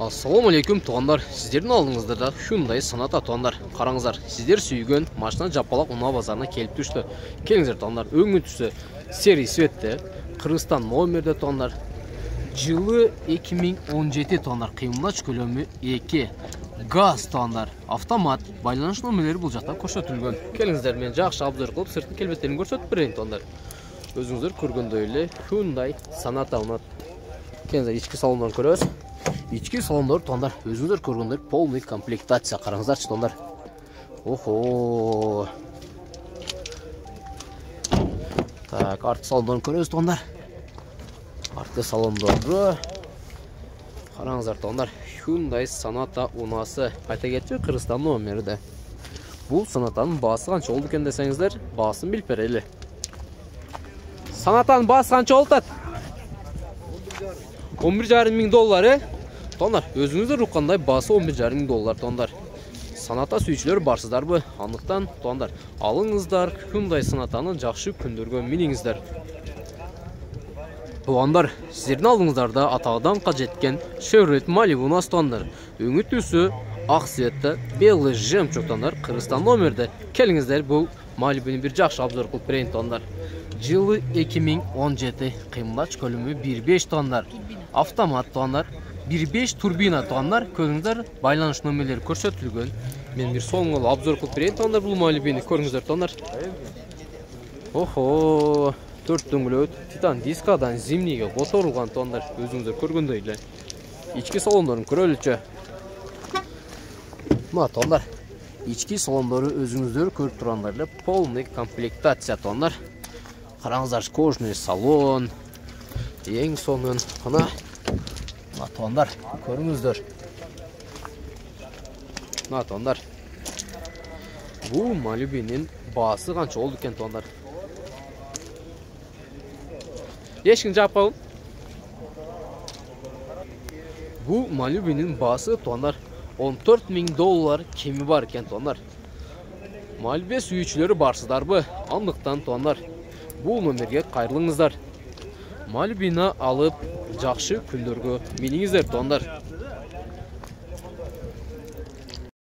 Assalamu алейкум туғандар. Сіздердің алдыңыздарда Hyundai Sonata туғандар. Қараңыздар, сіздер сүйген машина Жапалақ Уна базарына келіп түсті. Келіңіздер туғандар. Өңі түсі сери светті. Қырғызстан номерде туғандар. Жылы 2017 туғандар. Қимылдач көлемі 2. Газ туғандар. Автомат. Байланыш номерлері бұл жақта көрсетілген. Келіңіздер, мен жақсы обзор қылып сыртын келбеттерін көрсетіп берейін туғандар. Өзіңіздер көргендейлі Hyundai Sonata ұнат. Келіңіздер, ішкі салондан көресіз. İçki salonları tuğanlar, özünüzler көргендер полный комплектация. Қараңыздар tuğanlar. Охо. Так, arka salonlarını көресіз tuğanlar. Arka salonları. Қараңыздар tuğanlar. Hyundai Sonata unası. Айта кетті, Қырғызстан номері де. Бұл Sonata'nın басы қанша oldu екен десеңіздер, басын біліп берелі. Sonata'nın басы қанша oldu? 11,5 мың доллары. Tonlar, özünüzde ruhqanday bası 11,5 dollar tonlar. Sonata sүйçülер барсыздар bu. Анықтан tonlar, алыңыздар Hyundai Sonata'nın жақсы күндерге миніңіздер. Туғандар, сіздердің алдыңыздарда атағыдан қажеткен Chevrolet Malibu нас tonlar. Өңі түсі ақ светті белый жемчуг tonlar. Қырғызстан номерде. Келіңіздер, бұл Malibu'nun bir жақсы обзор қылып берейін tonlar. Жылы 2017, қимылдач көлемі 1.5 tonlar. Автомат tonlar. 1.5 турбина туғандар, көріңіздер, байланыш номерлері көрсетілген. Мен бір соңғы обзор қылып берейін туғандар, бұл Малибуны көріңіздер туғандар. Охо, 4 дөңгелек титан дискадан зимнийге қосылған туғандар, өзіңіздер көргендейлі. Içki salonların көрелічі. Мына туғандар, içki salonları өзіңіздер көріп тұрғандар, полный комплектация туғандар. Қараңыздар, кожный салон. Ең соңын қына Tuğanlar, көріңіздер. Tuğanlar. Bu Malibu'nun bası қанша oldu екен tuğanlar? Ешкім жауап қойын? Bu Malibu'nun bası tuğanlar 14.000 dollar kemi var екен tuğanlar. Malibu sүйçülері барсыздар bu. Андықтан tuğanlar. Bu номерге қайырлыңыздар. Malibu'ны алып жақсы күндерге миніңіздер туғандар.